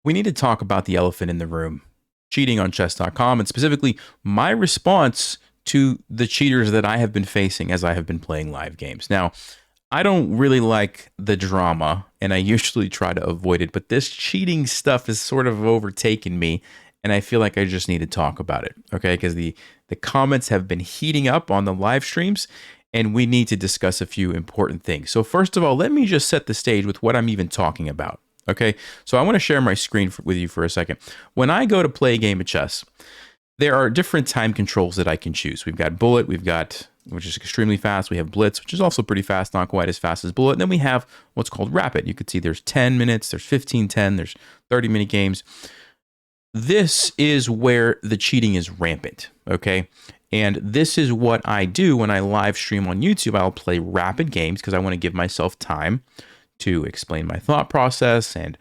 We need to talk about the elephant in the room, cheating on chess.com, and specifically my response to the cheaters that I have been facing as I have been playing live games. Now, I don't really like the drama, and I usually try to avoid it, but this cheating stuff has sort of overtaken me, and I feel like I just need to talk about it, okay? Because the comments have been heating up on the live streams, and we need to discuss a few important things. So first of all, let me just set the stage with what I'm even talking about. Okay, so I want to share my screen with you for a second. When I go to play a game of chess, there are different time controls that I can choose. We've got bullet, which is extremely fast. We have blitz, which is also pretty fast, not quite as fast as bullet. And then we have what's called rapid. You could see there's 10 minutes, there's 15, 10, there's 30-minute games. This is where the cheating is rampant, okay? And this is what I do when I live stream on YouTube. I'll play rapid games because I want to give myself time to explain my thought process and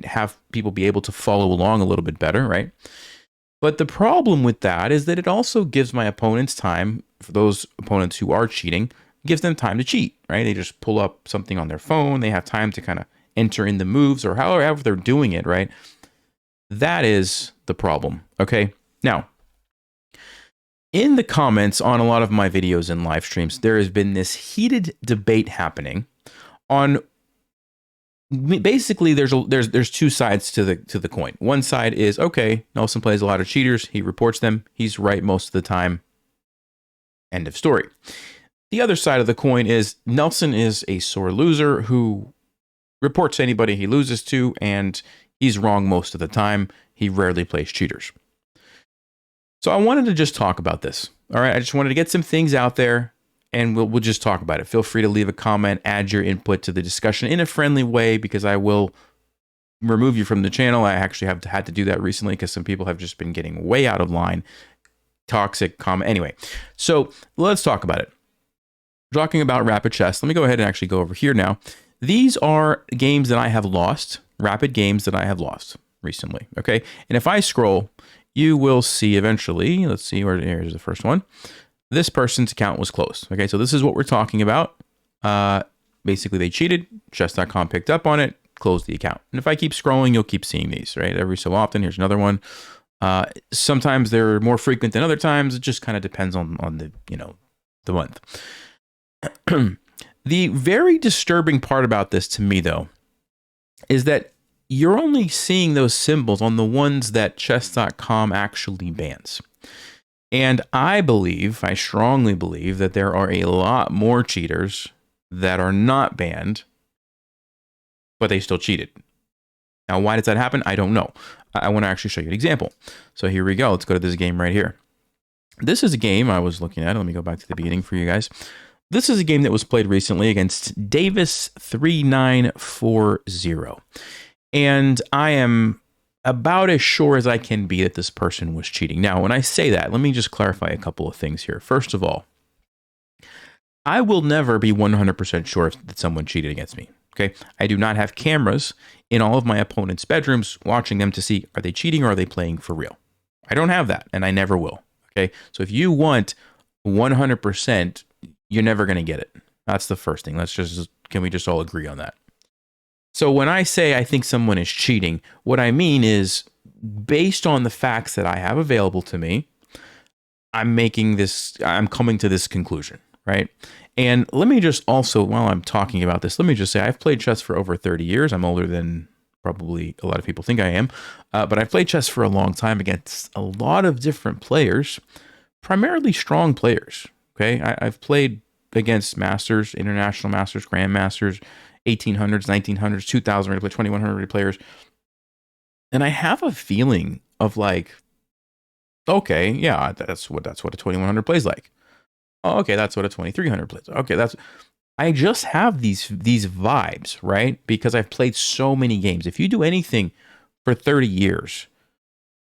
have people be able to follow along a little bit better, right? But the problem with that is that it also gives my opponents time, for those opponents who are cheating, gives them time to cheat, right? They just pull up something on their phone, they have time to kind of enter in the moves or however they're doing it, right? That is the problem, okay? Now, in the comments on a lot of my videos and live streams, there has been this heated debate happening on basically there's two sides to the coin. One side is, okay, Nelson plays a lot of cheaters, he reports them, he's right most of the time, end of story. The other side of the coin is Nelson is a sore loser who reports anybody he loses to, and he's wrong most of the time. He rarely plays cheaters. So I wanted to just talk about this. All right, I just wanted to get some things out there, and we'll just talk about it. Feel free to leave a comment, add your input to the discussion in a friendly way, because I will remove you from the channel. I actually have had to do that recently because some people have just been getting way out of line. Toxic comment. Anyway, so let's talk about it. We're talking about rapid chess. Let me go ahead and actually go over here now. These are games that I have lost, rapid games that I have lost recently, okay? And if I scroll, you will see eventually, let's see, here's the first one. This person's account was closed. Okay, so this is what we're talking about. Basically, they cheated. Chess.com picked up on it, closed the account. And if I keep scrolling, you'll keep seeing these, right? Every so often. Here's another one. Sometimes they're more frequent than other times. It just kind of depends on the the month. The very disturbing part about this to me, though, is that you're only seeing those symbols on the ones that chess.com actually bans. And I strongly believe that there are a lot more cheaters that are not banned, but they still cheated. Now, why does that happen? I don't know. I want to actually show you an example. So here we go. Let's go to this game right here. This is a game I was looking at. Let me go back to the beginning for you guys. This is a game that was played recently against Davis 3940. And I am about as sure as I can be that this person was cheating. Now, when I say that, let me just clarify a couple of things here. First of all, I will never be 100% sure that someone cheated against me. Okay, I do not have cameras in all of my opponents' bedrooms watching them to see, are they cheating or are they playing for real? I don't have that, and I never will. Okay, so if you want 100%, you're never going to get it. That's the first thing. Can we just all agree on that? So when I say I think someone is cheating, what I mean is based on the facts that I have available to me, I'm coming to this conclusion, right? And let me just also, while I'm talking about this, let me just say I've played chess for over 30 years. I'm older than probably a lot of people think I am, but I've played chess for a long time against a lot of different players, primarily strong players, okay? I've played against masters, international masters, grandmasters, 1800s, 1900s, 2000 ready players, 2100 ready players. And I have a feeling of like, okay, yeah, that's what a 2100 plays like. Oh, okay, that's what a 2300 plays. Okay, I just have these vibes, right? Because I've played so many games. If you do anything for 30 years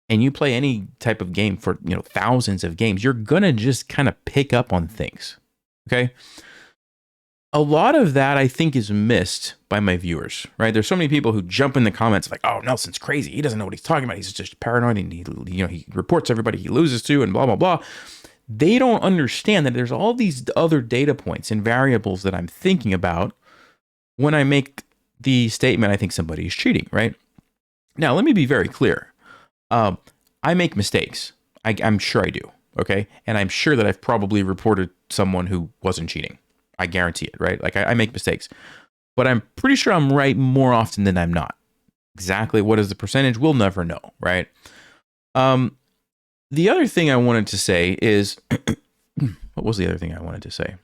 and you play any type of game for, thousands of games, you're going to just kind of pick up on things. Okay? A lot of that, I think, is missed by my viewers, right? There's so many people who jump in the comments like, oh, Nelson's crazy. He doesn't know what he's talking about. He's just paranoid and he reports everybody he loses to and blah, blah, blah. They don't understand that there's all these other data points and variables that I'm thinking about when I make the statement, I think somebody is cheating, right? Now, let me be very clear. I make mistakes. I'm sure I do. Okay. And I'm sure that I've probably reported someone who wasn't cheating. I guarantee it, right? Like I make mistakes, but I'm pretty sure I'm right more often than I'm not. Exactly what is the percentage? We'll never know, right? The other thing I wanted to say is, what was the other thing I wanted to say?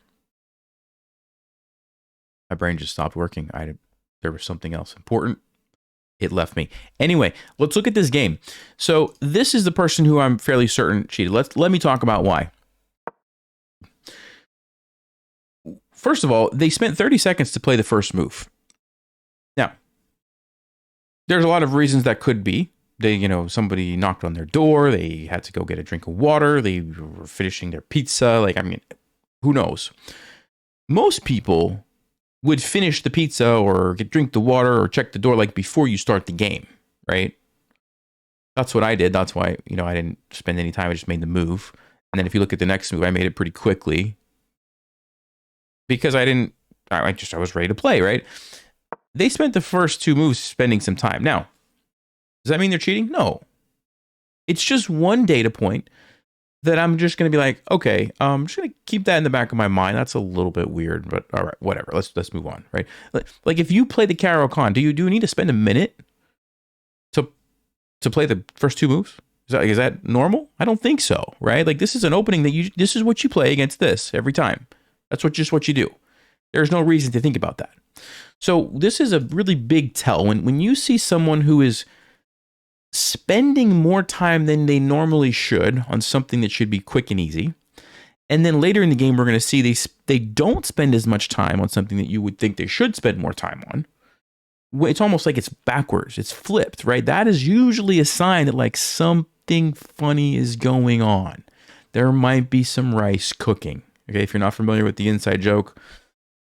My brain just stopped working. There was something else important. It left me. Anyway, let's look at this game. So this is the person who I'm fairly certain cheated. Let me talk about why. First of all, they spent 30 seconds to play the first move. Now, there's a lot of reasons that could be. Somebody knocked on their door. They had to go get a drink of water. They were finishing their pizza. Who knows? Most people would finish the pizza or drink the water or check the door before you start the game, right? That's what I did. That's why, I didn't spend any time. I just made the move. And then if you look at the next move, I made it pretty quickly because I was ready to play, right? They spent the first two moves spending some time. Now, does that mean they're cheating? No. It's just one data point that I'm just going to be like, okay, I'm just going to keep that in the back of my mind. That's a little bit weird, but all right, whatever. Let's move on, right? Like if you play the Caro Con, do you need to spend a minute to play the first two moves? Is that normal? I don't think so, right? Like this is an opening this is what you play against this every time. That's just what you do. There's no reason to think about that. So this is a really big tell. When you see someone who is spending more time than they normally should on something that should be quick and easy, and then later in the game we're going to see they don't spend as much time on something that you would think they should spend more time on. It's almost like it's backwards. It's flipped, right? That is usually a sign that something funny is going on. There might be some rice cooking. Okay, if you're not familiar with the inside joke,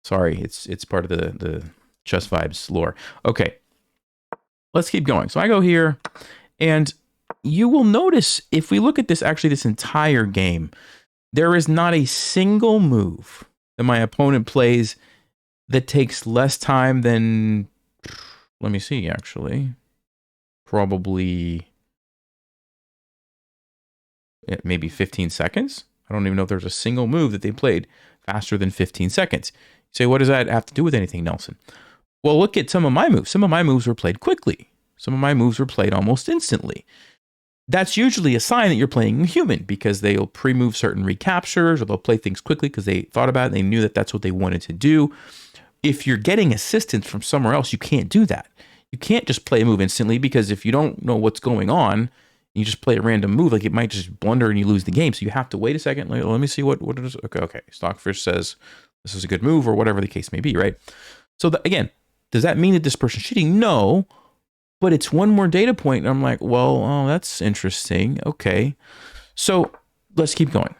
sorry, it's part of the Just Vibes lore. Okay, let's keep going. So I go here, and you will notice if we look at this entire game, there is not a single move that my opponent plays that takes less time than, let me see, probably maybe 15 seconds. I don't even know if there's a single move that they played faster than 15 seconds. You say, what does that have to do with anything, Nelson? Well, look at some of my moves. Some of my moves were played quickly. Some of my moves were played almost instantly. That's usually a sign that you're playing human because they'll pre-move certain recaptures or they'll play things quickly because they thought about it and they knew that that's what they wanted to do. If you're getting assistance from somewhere else, you can't do that. You can't just play a move instantly because if you don't know what's going on, you just play a random move, it might just blunder and you lose the game. So you have to wait a second. Let me see what it is. Okay. Stockfish says this is a good move or whatever the case may be, right? So again, does that mean that this person's cheating? No, but it's one more data point. And I'm like, well, oh, that's interesting. Okay. So let's keep going.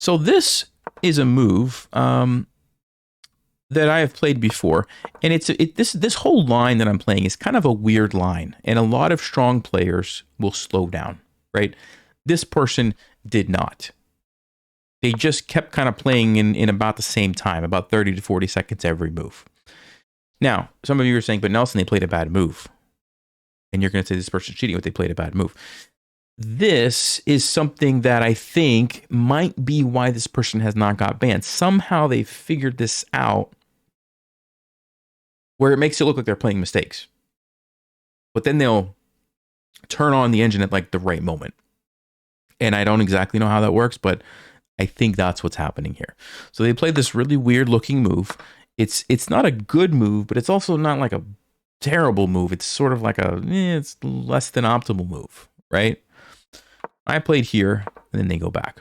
So this is a move that I have played before, and this whole line that I'm playing is kind of a weird line, and a lot of strong players will slow down, right? This person did not. They just kept kind of playing in about the same time, about 30 to 40 seconds every move. Now, some of you are saying, but Nelson, they played a bad move. And you're going to say this person's cheating, but they played a bad move. This is something that I think might be why this person has not got banned. Somehow they figured this out where it makes it look like they're playing mistakes. But then they'll turn on the engine at the right moment. And I don't exactly know how that works, but I think that's what's happening here. So they played this really weird looking move. It's not a good move, but it's also not like a terrible move. It's sort of like it's less than optimal move, right? I played here, and then they go back.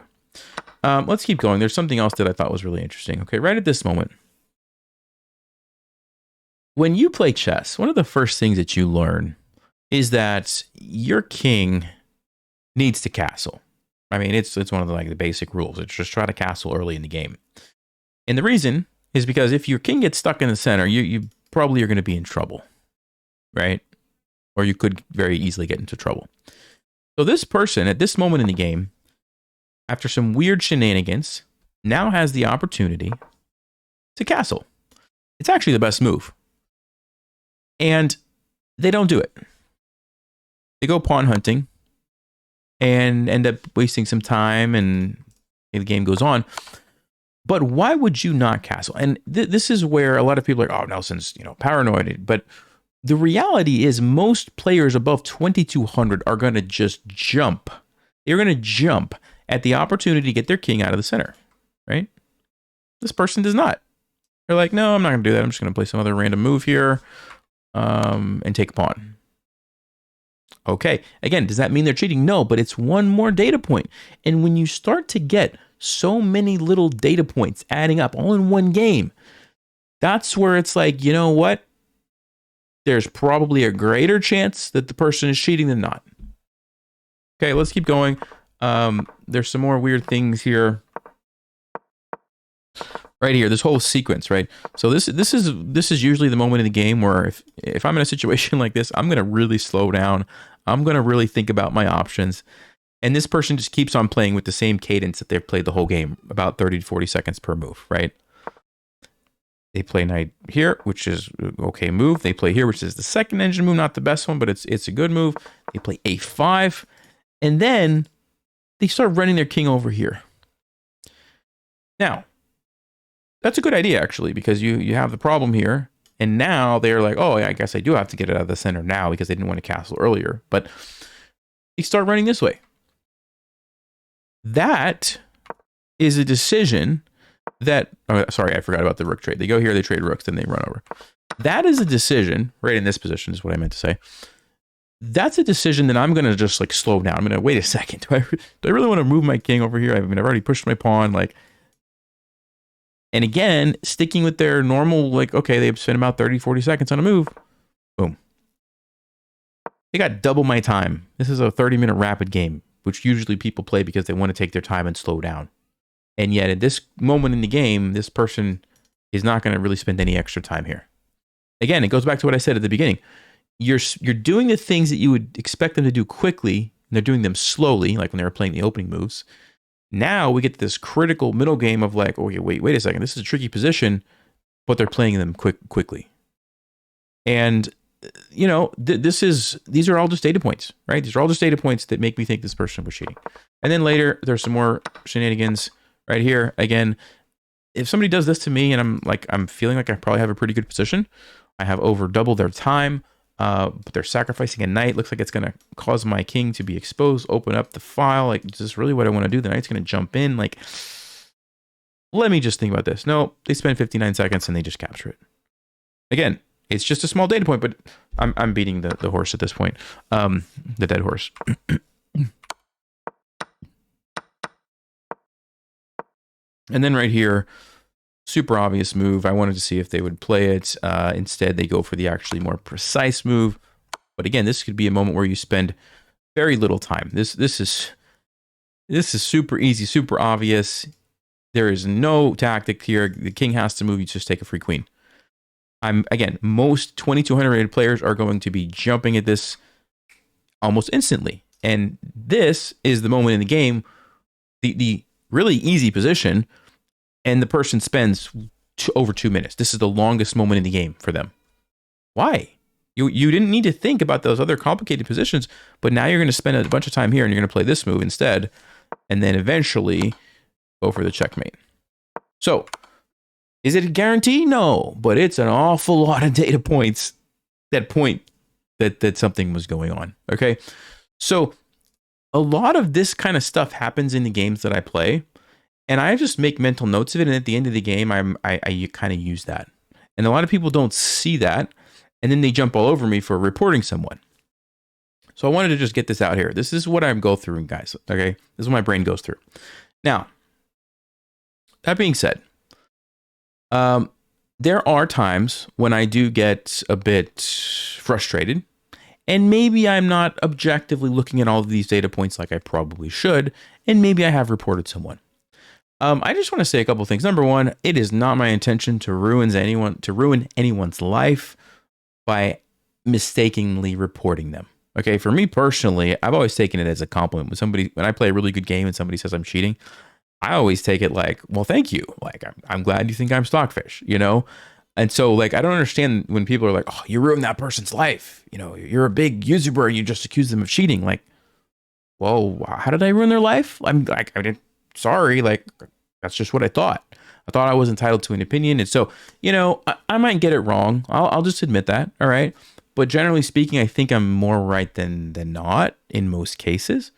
Let's keep going. There's something else that I thought was really interesting. Okay, right at this moment, when you play chess, one of the first things that you learn is that your king needs to castle. I mean, it's one of the basic rules. It's just try to castle early in the game. And the reason is because if your king gets stuck in the center, you probably are going to be in trouble, right? Or you could very easily get into trouble. So this person, at this moment in the game, after some weird shenanigans, now has the opportunity to castle. It's actually the best move. And they don't do it. They go pawn hunting and end up wasting some time, and the game goes on. But why would you not castle? And this is where a lot of people are like, oh, Nelson's, paranoid. But the reality is most players above 2,200 are going to just jump. They're going to jump at the opportunity to get their king out of the center, right? This person does not. They're like, no, I'm not going to do that. I'm just going to play some other random move here and take a pawn. Okay, again, does that mean they're cheating? No, but it's one more data point. And when you start to get so many little data points adding up all in one game, that's where it's like, you know what? There's probably a greater chance that the person is cheating than not. Okay, let's keep going. There's some more weird things here. Right here, this whole sequence, right? So this is usually the moment in the game where if I'm in a situation like this, I'm gonna really slow down. I'm gonna really think about my options. And this person just keeps on playing with the same cadence that they've played the whole game, about 30 to 40 seconds per move, right? They play knight here, which is an okay move. They play here, which is the second engine move, not the best one, but it's a good move. They play a5, and then they start running their king over here. Now, that's a good idea, actually, because you have the problem here, and now they're like, oh, I guess I do have to get it out of the center now because they didn't want to castle earlier. But they start running this way. That is a decision that, oh, sorry, I forgot about the rook trade. They go here, they trade rooks, then they run over. That is a decision, right in this position is what I meant to say. That's a decision that I'm going to just like slow down. I'm going to wait a second. Do I really want to move my king over here? I mean, I've already pushed my pawn, like. And again, sticking with their normal, like, okay, they've spent about 30, 40 seconds on a move. Boom. They got double my time. This is a 30-minute rapid game, which usually people play because they want to take their time and slow down. And yet at this moment in the game, this person is not going to really spend any extra time here. Again, it goes back to what I said at the beginning. You're doing the things that you would expect them to do quickly, and they're doing them slowly, like when they were playing the opening moves. Now we get to this critical middle game of like, okay, wait a second. This is a tricky position, but they're playing them quickly. And, these are all just data points, right? These are all just data points that make me think this person was cheating. And then later, there's some more shenanigans right here. Again, if somebody does this to me and I'm feeling like I probably have a pretty good position, I have over double their time, but they're sacrificing a knight. Looks like it's going to cause my king to be exposed, open up the file. Like, is this really what I want to do? The knight's going to jump in. Like, let me just think about this. No, they spend 59 seconds and they just capture it. Again, it's just a small data point, but I'm beating the horse at this point. The dead horse. And then right here, super obvious move. I wanted to see if they would play it. Instead, they go for the actually more precise move. But again, this could be a moment where you spend very little time. This is super easy, super obvious. There is no tactic here. The king has to move. You just take a free queen. Again, most 2,200 rated players are going to be jumping at this almost instantly. And this is the moment in the game, the really easy position, and the person spends over 2 minutes. This is the longest moment in the game for them. Why? You didn't need to think about those other complicated positions, but now you're going to spend a bunch of time here and you're going to play this move instead, and then eventually go for the checkmate. So, is it a guarantee? No, but it's an awful lot of data points that point that something was going on. Okay, so a lot of this kind of stuff happens in the games that I play, and I just make mental notes of it. And at the end of the game, I kind of use that. And a lot of people don't see that, and then they jump all over me for reporting someone. So I wanted to just get this out here. This is what I go through, guys. Okay, this is what my brain goes through. Now, that being said, there are times when I do get a bit frustrated, and maybe I'm not objectively looking at all of these data points like I probably should, and maybe I have reported someone. I just want to say a couple things. Number one, it is not my intention to ruin anyone's life by mistakenly reporting them. Okay, for me personally, I've always taken it as a compliment. When I play a really good game and somebody says I'm cheating, I always take it like, well, thank you. Like, I'm glad you think I'm stockfish, And so like, I don't understand when people are like, oh, you ruined that person's life. You know, you're a big YouTuber and you just accuse them of cheating. Like, well, how did I ruin their life? I'm like, I didn't, sorry. Like, that's just what I thought. I thought I was entitled to an opinion. And so, you know, I might get it wrong. I'll just admit that. All right. But generally speaking, I think I'm more right than not in most cases.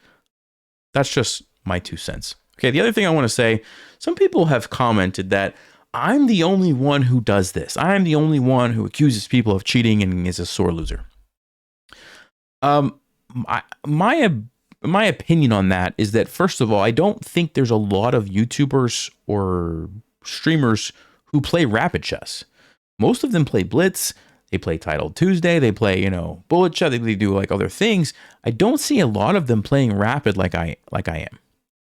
That's just my 2 cents. Okay. The other thing I want to say, some people have commented that I'm the only one who does this. I'm the only one who accuses people of cheating and is a sore loser. My opinion on that is that, first of all, I don't think there's a lot of YouTubers or streamers who play rapid chess. Most of them play Blitz. They play Titled Tuesday. They play, you know, Bullet Chess. They do like other things. I don't see a lot of them playing rapid like I am.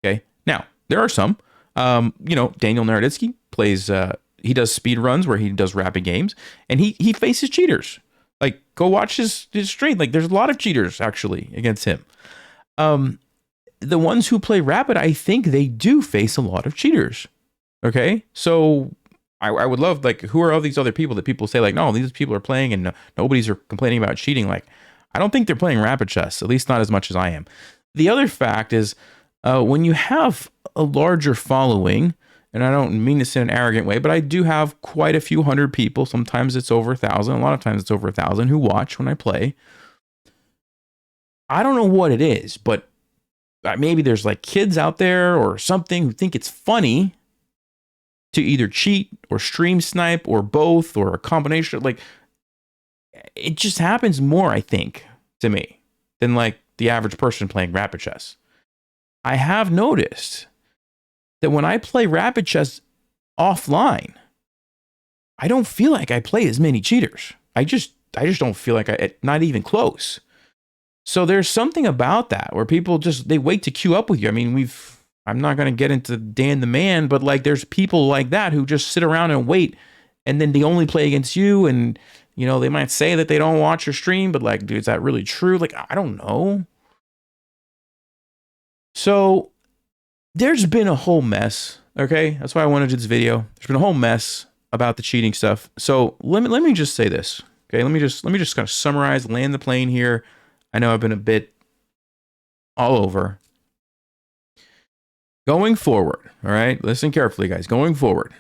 Okay. Now there are some. You know, Daniel Naroditsky plays. He does speed runs where he does rapid games, and he faces cheaters. Like, go watch his stream. Like, there's a lot of cheaters actually against him. The ones who play rapid, I think they do face a lot of cheaters. Okay, so I would love, like, who are all these other people that people say like, no, these people are playing and nobody's complaining about cheating? Like, I don't think they're playing rapid chess, at least not as much as I am. The other fact is, when you have a larger following, and I don't mean this in an arrogant way, but I do have quite a few hundred people. Sometimes it's over 1,000. A lot of times it's over 1,000 who watch when I play. I don't know what it is, but maybe there's like kids out there or something who think it's funny to either cheat or stream snipe or both or a combination. Like, it just happens more, I think, to me than like the average person playing rapid chess. I have noticed that when I play rapid chess offline, I don't feel like I play as many cheaters. I just don't feel like not even close. So there's something about that where people they wait to queue up with you. I mean, I'm not going to get into Dan the Man, but like, there's people like that who just sit around and wait, and then they only play against you. And, you know, they might say that they don't watch your stream, but like, dude, is that really true? Like, I don't know. So there's been a whole mess. Okay. That's why I wanted to do this video. There's been a whole mess about the cheating stuff. So let me just say this. Okay. Let me just kind of summarize, land the plane here. I know I've been a bit all over. Going forward, all right, listen carefully, guys. Going forward,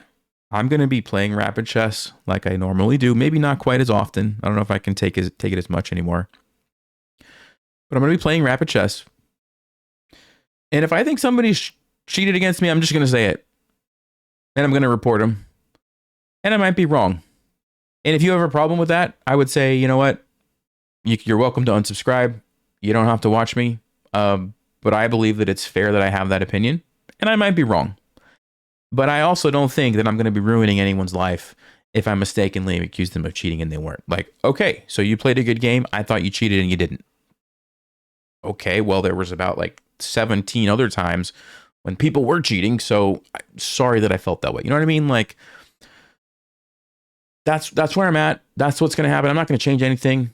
I'm going to be playing rapid chess like I normally do. Maybe not quite as often. I don't know if I can take it as much anymore. But I'm going to be playing rapid chess. And if I think somebody's cheated against me, I'm just going to say it. And I'm going to report them. And I might be wrong. And if you have a problem with that, I would say, you know what? You're welcome to unsubscribe. You don't have to watch me. But I believe that it's fair that I have that opinion. And I might be wrong. But I also don't think that I'm going to be ruining anyone's life if I mistakenly accuse them of cheating and they weren't. Like, okay, so you played a good game. I thought you cheated and you didn't. Okay, well, there was about like 17 other times when people were cheating. So sorry that I felt that way. You know what I mean? Like, that's where I'm at. That's what's going to happen. I'm not going to change anything.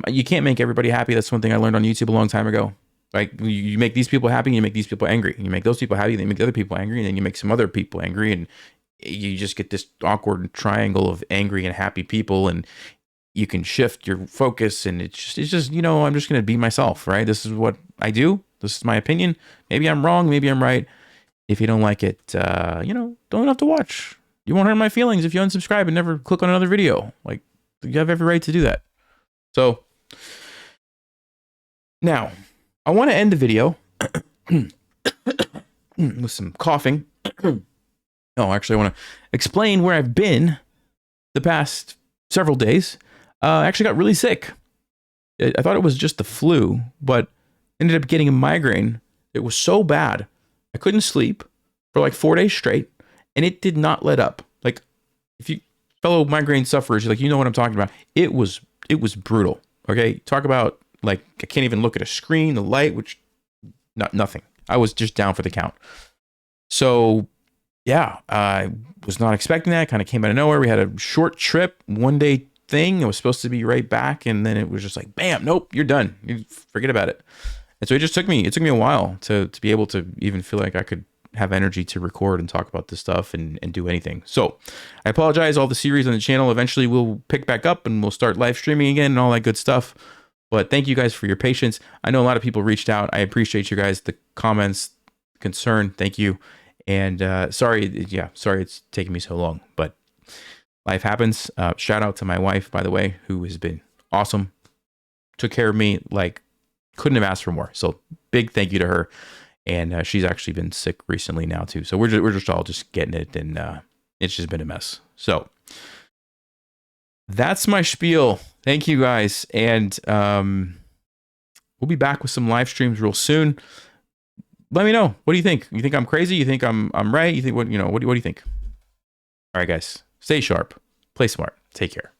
You can't make everybody happy. That's one thing I learned on YouTube a long time ago. Like, you make these people happy, and you make these people angry. You make those people happy, and you make other people angry, and then you make some other people angry, and you just get this awkward triangle of angry and happy people, and you can shift your focus, and it's just you know, I'm just going to be myself, right? This is what I do. This is my opinion. Maybe I'm wrong. Maybe I'm right. If you don't like it, you know, don't have to watch. You won't hurt my feelings if you unsubscribe and never click on another video. Like, you have every right to do that. So, now, I want to end the video with some coughing. No, actually, I want to explain where I've been the past several days. I actually got really sick. I thought it was just the flu, but ended up getting a migraine. It was so bad. I couldn't sleep for like 4 days straight, and it did not let up. Like, if you fellow migraine sufferers, like, you know what I'm talking about. It was brutal. Okay, talk about, like, I can't even look at a screen, the light, nothing. I was just down for the count. So, yeah, I was not expecting that. Kind of came out of nowhere. We had a short trip, 1 day thing. It was supposed to be right back, and then it was just like, bam, nope, you're done. You forget about it. And so it took me a while to be able to even feel like I could have energy to record and talk about this stuff and do anything. So I apologize. All the series on the channel eventually will pick back up and we'll start live streaming again and all that good stuff. But thank you guys for your patience. I know a lot of people reached out. I appreciate you guys, the comments, concern. Thank you. And sorry it's taking me so long, but life happens. Shout out to my wife, by the way, who has been awesome. Took care of me like couldn't have asked for more. So big thank you to her. And she's actually been sick recently now too. So we're just all just getting it, and it's just been a mess. So that's my spiel. Thank you guys, and we'll be back with some live streams real soon. Let me know. What do you think? You think I'm crazy? You think I'm right? You think what do you think? All right, guys. Stay sharp. Play smart. Take care.